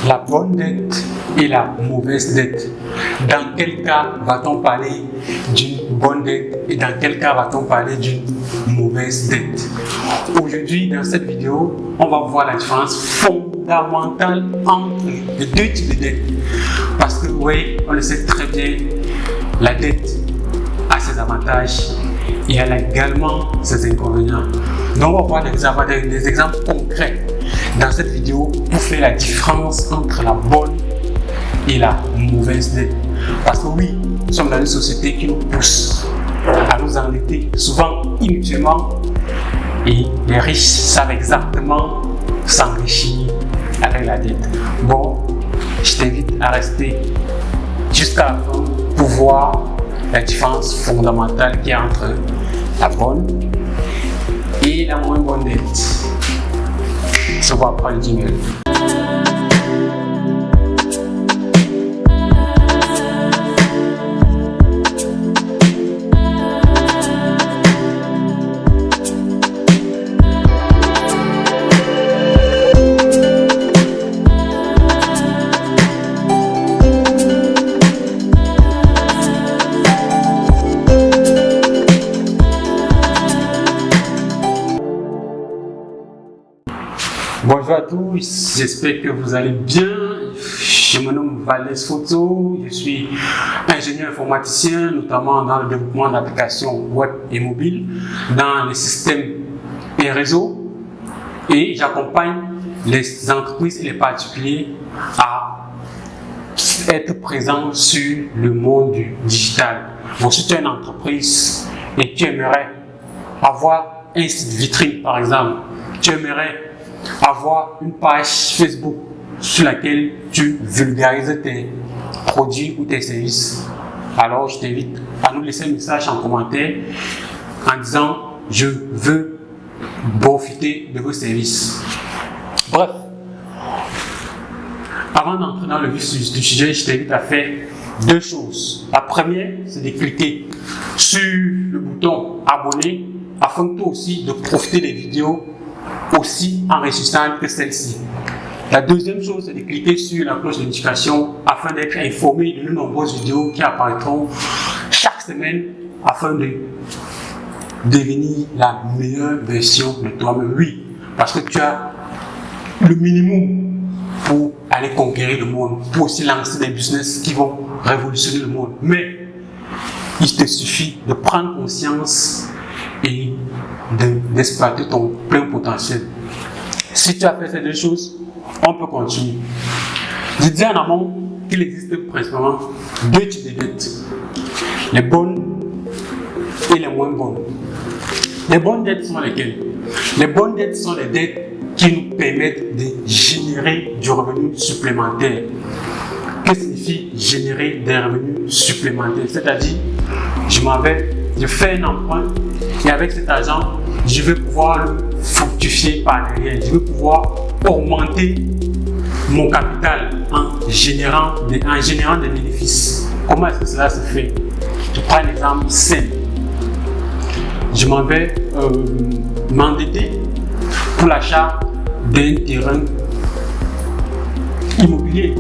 La bonne dette et la mauvaise dette. Dans quel cas va-t-on parler d'une bonne dette et dans quel cas va-t-on parler d'une mauvaise dette? Aujourd'hui, dans cette vidéo, on va voir la différence fondamentale entre les deux types de dettes. Parce que oui, on le sait très bien, la dette a ses avantages et elle a également ses inconvénients. Donc on va voir des exemples concrets dans cette vidéo pour faire la différence entre la bonne et la mauvaise dette. Parce que oui, nous sommes dans une société qui nous pousse à nous endetter, souvent inutilement, et les riches savent exactement s'enrichir avec la dette. Bon, je t'invite à rester jusqu'à la fin pour voir la différence fondamentale qu'il y a entre la bonne et la moins bonne dette. On va prendre le jingle. Bonjour à tous, j'espère que vous allez bien. Je me nomme Valès Photo, je suis ingénieur informaticien, notamment dans le développement d'applications web et mobiles, dans les systèmes et réseaux, et j'accompagne les entreprises et les particuliers à être présents sur le monde du digital. Donc, si tu es une entreprise et tu aimerais avoir un site vitrine, par exemple, tu aimerais avoir une page Facebook sur laquelle tu vulgarises tes produits ou tes services, alors je t'invite à nous laisser un message en commentaire en disant je veux profiter de vos services. Bref, avant d'entrer dans le vif du sujet, je t'invite à faire deux choses. La première, c'est de cliquer sur le bouton abonner afin que toi aussi de profiter des vidéos aussi enrichissantes que celle-ci. La deuxième chose, c'est de cliquer sur la cloche de notification afin d'être informé de nos nombreuses vidéos qui apparaîtront chaque semaine afin de devenir la meilleure version de toi-même. Oui, parce que tu as le minimum pour aller conquérir le monde, pour aussi lancer des business qui vont révolutionner le monde. Mais il te suffit de prendre conscience et d'exploiter ton plein potentiel. Si tu as fait ces deux choses, on peut continuer. Je disais en amont qu'il existe principalement deux types de dettes. Les bonnes et les moins bonnes. Les bonnes dettes sont lesquelles? Les bonnes dettes sont les dettes qui nous permettent de générer du revenu supplémentaire. Que signifie générer des revenus supplémentaires? C'est-à-dire, je fais un emprunt et avec cet argent, je vais pouvoir le fructifier par derrière. Je vais pouvoir augmenter mon capital en générant des bénéfices. Comment est-ce que cela se fait? Je prends un exemple simple. Je m'en vais m'endetter pour l'achat d'un terrain immobilier.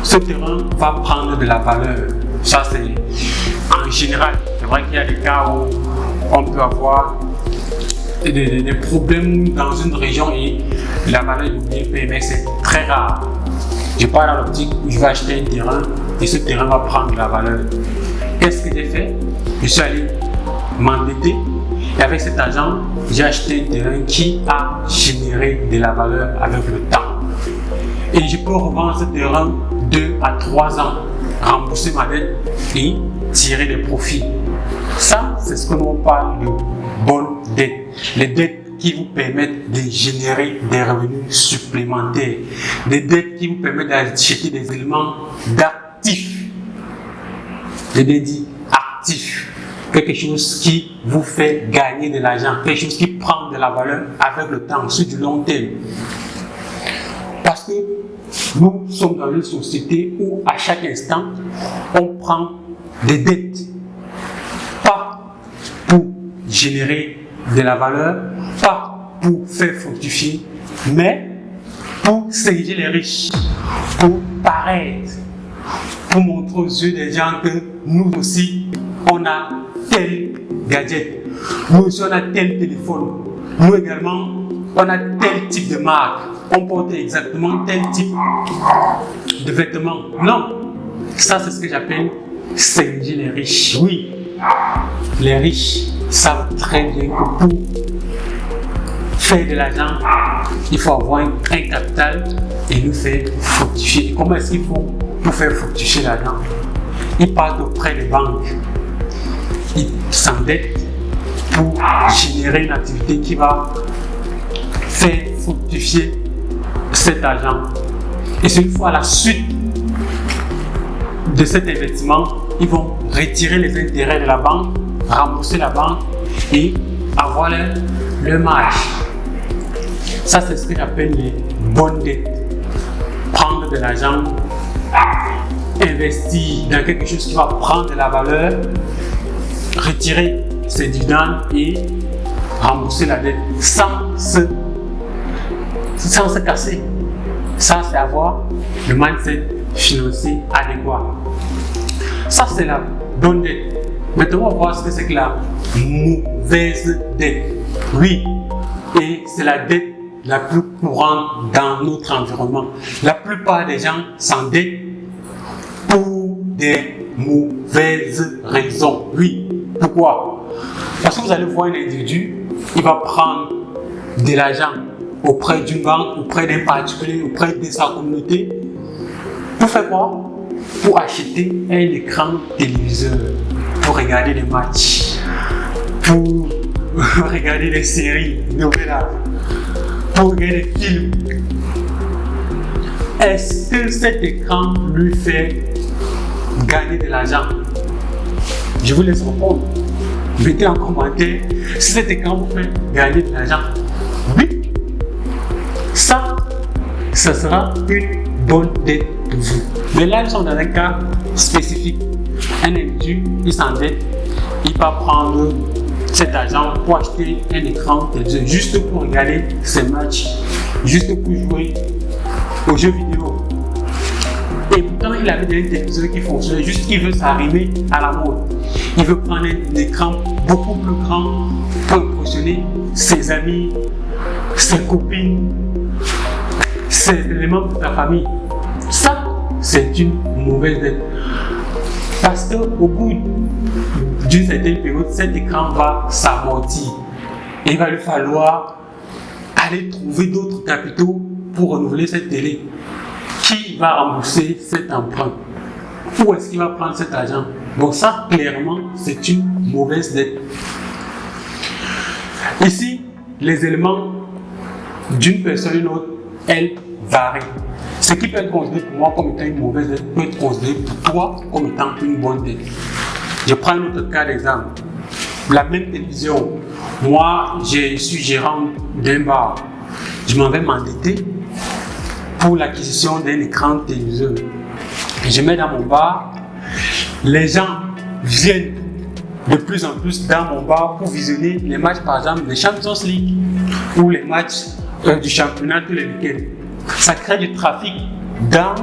Ce terrain va prendre de la valeur. Ça, c'est en général. C'est vrai qu'il y a des cas où on peut avoir des problèmes dans une région et la valeur immobilière peut, mais c'est très rare. Je pars dans l'optique où je vais acheter un terrain et ce terrain va prendre de la valeur. Qu'est-ce que j'ai fait? Je suis allé m'endetter et avec cet argent, j'ai acheté un terrain qui a généré de la valeur avec le temps. Et je peux revendre ce terrain 2 à 3 ans, rembourser ma dette et tirer des profits. Ça, c'est ce que l'on parle de bonnes dettes. Les dettes qui vous permettent de générer des revenus supplémentaires. Des dettes qui vous permettent d'acheter des éléments d'actifs. Des dettes dites actifs. Quelque chose qui vous fait gagner de l'argent. Quelque chose qui prend de la valeur avec le temps, sur du long terme. Parce que nous sommes dans une société où à chaque instant, on prend des dettes. Pas pour générer de la valeur, pas pour faire fructifier, mais pour séduire les riches, pour paraître, pour montrer aux yeux des gens que nous aussi, on a tel gadget, nous aussi, on a tel téléphone, nous également, on a tel type de marque, on porte exactement tel type de vêtements. Non, ça c'est ce que j'appelle séduire les riches. Oui, les riches savent très bien que pour faire de l'argent, il faut avoir un capital et le faire fructifier. Comment est-ce qu'ils font pour faire fructifier l'argent? Ils partent auprès des banques, ils s'endettent pour générer une activité qui va faire fructifier cet argent. Et c'est une fois à la suite de cet investissement, ils vont retirer les intérêts de la banque, rembourser la banque et avoir leur marge. Ça, c'est ce que j'appelle les bonnes dettes. Prendre de l'argent, investir dans quelque chose qui va prendre de la valeur, retirer ses dividendes et rembourser la dette sans se casser. Ça, c'est avoir le mindset financier adéquat. Ça, c'est la bonne dette. Maintenant, on va voir ce que c'est que la mauvaise dette. Oui, et c'est la dette la plus courante dans notre environnement. La plupart des gens s'endettent pour des mauvaises raisons. Oui, pourquoi? Parce que vous allez voir un individu, il va prendre de l'argent auprès d'une banque, auprès d'un particulier, auprès de sa communauté. Pour faire quoi? Pour acheter un écran téléviseur, pour regarder des matchs, pour regarder des séries, novellas, pour regarder des films. Est-ce que cet écran lui fait gagner de l'argent? Je vous laisse répondre. Mettez en commentaire si cet écran vous fait gagner de l'argent. Oui, ça sera une bonne dette pour vous. Mais là, nous sommes dans un cas spécifique. Un individu, il s'endette, il va prendre cet argent pour acheter un écran téléviseur juste pour regarder ses matchs, juste pour jouer aux jeux vidéo. Et pourtant, il avait des téléviseurs qui fonctionnaient, juste qu'il veut s'arrimer à la mode. Il veut prendre un écran beaucoup plus grand pour impressionner ses amis, ses copines, ses éléments de sa famille. Ça, c'est une mauvaise dette. Parce qu'au bout d'une certaine période, cet écran va s'amortir. Et il va lui falloir aller trouver d'autres capitaux pour renouveler cette télé. Qui va rembourser cet emprunt? Où est-ce qu'il va prendre cet argent? Donc ça, clairement, c'est une mauvaise dette. Ici, les éléments d'une personne à une autre, elles varient. Ce qui peut être considéré pour moi comme étant une mauvaise dette peut être considéré pour toi comme étant une bonne dette. Je prends un autre cas d'exemple. La même télévision. Moi, je suis gérant d'un bar. Je m'en vais m'endetter pour l'acquisition d'un écran téléviseur. Je mets dans mon bar. Les gens viennent de plus en plus dans mon bar pour visionner les matchs, par exemple, de Champions League ou les matchs du championnat tous les week-ends. Ça crée du trafic dans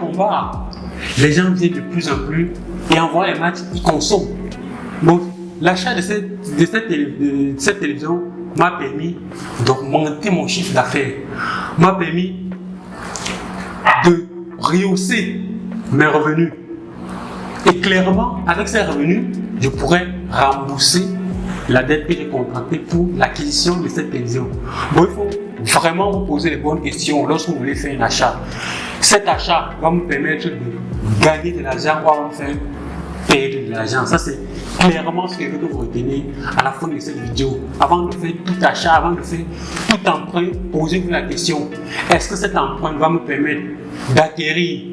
mon bar. Les gens viennent de plus en plus et en voient les matchs, ils consomment. Donc, l'achat de cette télévision m'a permis d'augmenter mon chiffre d'affaires, m'a permis de rehausser mes revenus. Et clairement, avec ces revenus, je pourrais rembourser la dette que j'ai contractée pour l'acquisition de cette télévision. Bon, il faut vraiment vous poser les bonnes questions lorsque vous voulez faire un achat. Cet achat va me permettre de gagner de l'argent ou va me faire perdre de l'argent. Ça, c'est clairement ce que je veux que vous reteniez à la fin de cette vidéo. Avant de faire tout achat, avant de faire tout emprunt, posez-vous la question: est-ce que cet emprunt va me permettre d'acquérir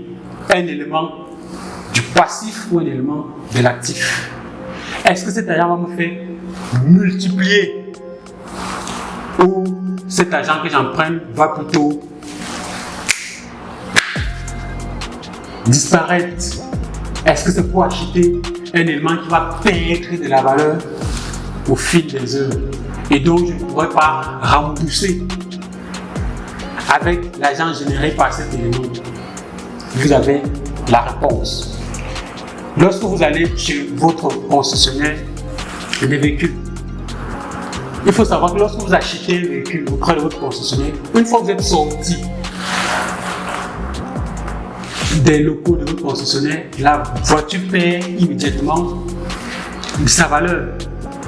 un élément du passif ou un élément de l'actif? Est-ce que cet argent va me faire multiplier ou cet argent que j'emprunte va plutôt disparaître? Est-ce que c'est pour acheter un élément qui va perdre de la valeur au fil des heures et donc je ne pourrais pas rembourser avec l'argent généré par cet élément? Vous avez la réponse. Lorsque vous allez chez votre concessionnaire des véhicules, il faut savoir que lorsque vous achetez un véhicule auprès de votre concessionnaire, une fois que vous êtes sorti des locaux de votre concessionnaire, la voiture perd immédiatement sa valeur.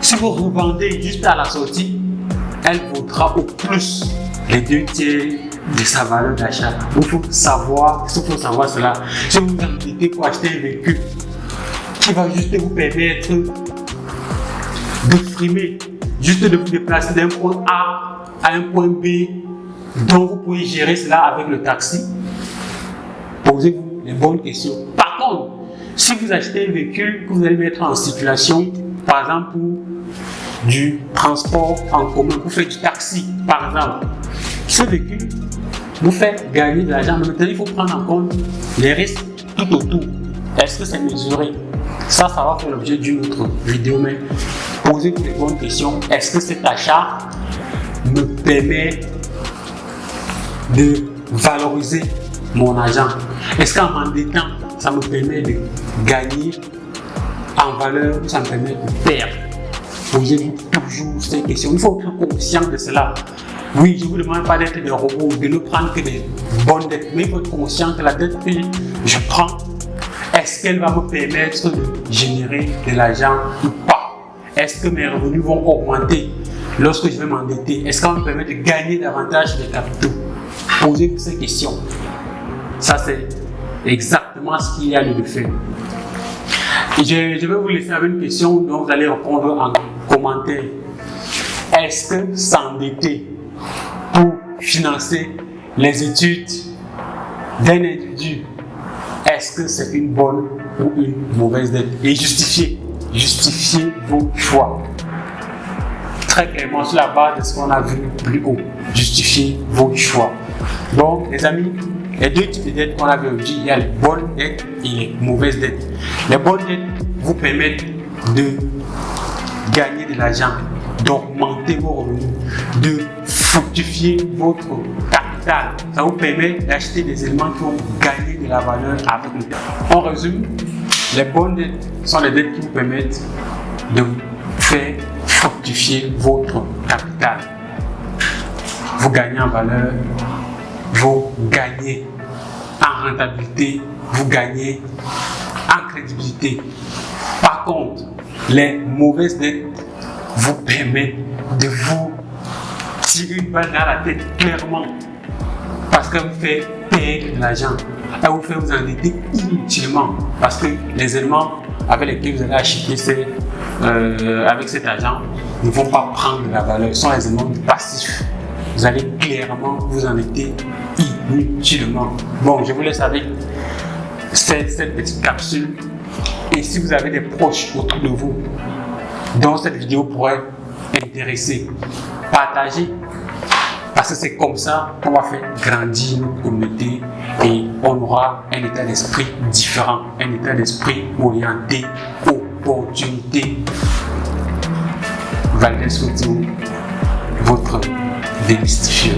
Si vous revendez juste à la sortie, elle vaudra au plus les 2/3 de sa valeur d'achat. Il faut savoir cela. Si vous vous endettez pour acheter un véhicule qui va juste vous permettre de frimer, juste de vous déplacer d'un point A à un point B, dont vous pouvez gérer cela avec le taxi, posez-vous les bonnes questions. Par contre, si vous achetez un véhicule que vous allez mettre en circulation, par exemple pour du transport en commun, vous faites du taxi, par exemple, ce véhicule vous fait gagner de l'argent, mais maintenant il faut prendre en compte les risques tout autour. Est-ce que c'est mesuré? Ça va faire l'objet d'une autre vidéo, mais posez-vous les bonnes questions. Est-ce que cet achat me permet de valoriser mon argent? Est-ce qu'en m'endettant, ça me permet de gagner en valeur ou ça me permet de perdre? Posez-vous toujours ces questions. Il faut être conscient de cela. Oui, je ne vous demande pas d'être des robots, de ne prendre que des bonnes dettes, mais il faut être conscient que la dette que je prends, est-ce qu'elle va me permettre de générer de l'argent ou pas? Est-ce que mes revenus vont augmenter lorsque je vais m'endetter? Est-ce qu'elle va me permettre de gagner davantage de capitaux? Posez-vous ces questions. Ça, c'est exactement ce qu'il y a lieu de faire. Et je vais vous laisser avec une question dont vous allez répondre en commentaire. Est-ce que s'endetter pour financer les études d'un individu, est-ce que c'est une bonne ou une mauvaise dette? Et justifiez vos choix. Très clairement, sur la base de ce qu'on a vu plus haut, justifiez vos choix. Donc, les amis, les deux types de dettes qu'on a vu aujourd'hui, il y a les bonnes dettes et les mauvaises dettes. Les bonnes dettes vous permettent de gagner de l'argent, d'augmenter vos revenus, de fructifier votre capital. Ça vous permet d'acheter des éléments qui vont gagner de la valeur avec le temps. En résumé, les bonnes dettes sont les dettes qui vous permettent de faire fructifier votre capital. Vous gagnez en valeur, vous gagnez en rentabilité, vous gagnez en crédibilité. Par contre, les mauvaises dettes vous permettent de vous tirer une balle dans la tête clairement parce qu'elle vous fait perdre de l'argent, elle vous fait vous endetter inutilement parce que les éléments avec lesquels vous allez acheter avec cet argent ne vont pas prendre de la valeur, ce sont les éléments passifs. Vous allez clairement vous endetter inutilement. Bon, je vous laisse avec cette petite capsule. Et si vous avez des proches autour de vous dont cette vidéo pourrait intéresser, partagez. Parce que c'est comme ça qu'on va faire grandir notre communauté et on aura un état d'esprit différent, un état d'esprit orienté opportunité. Valdez Photo, votre démystifieur.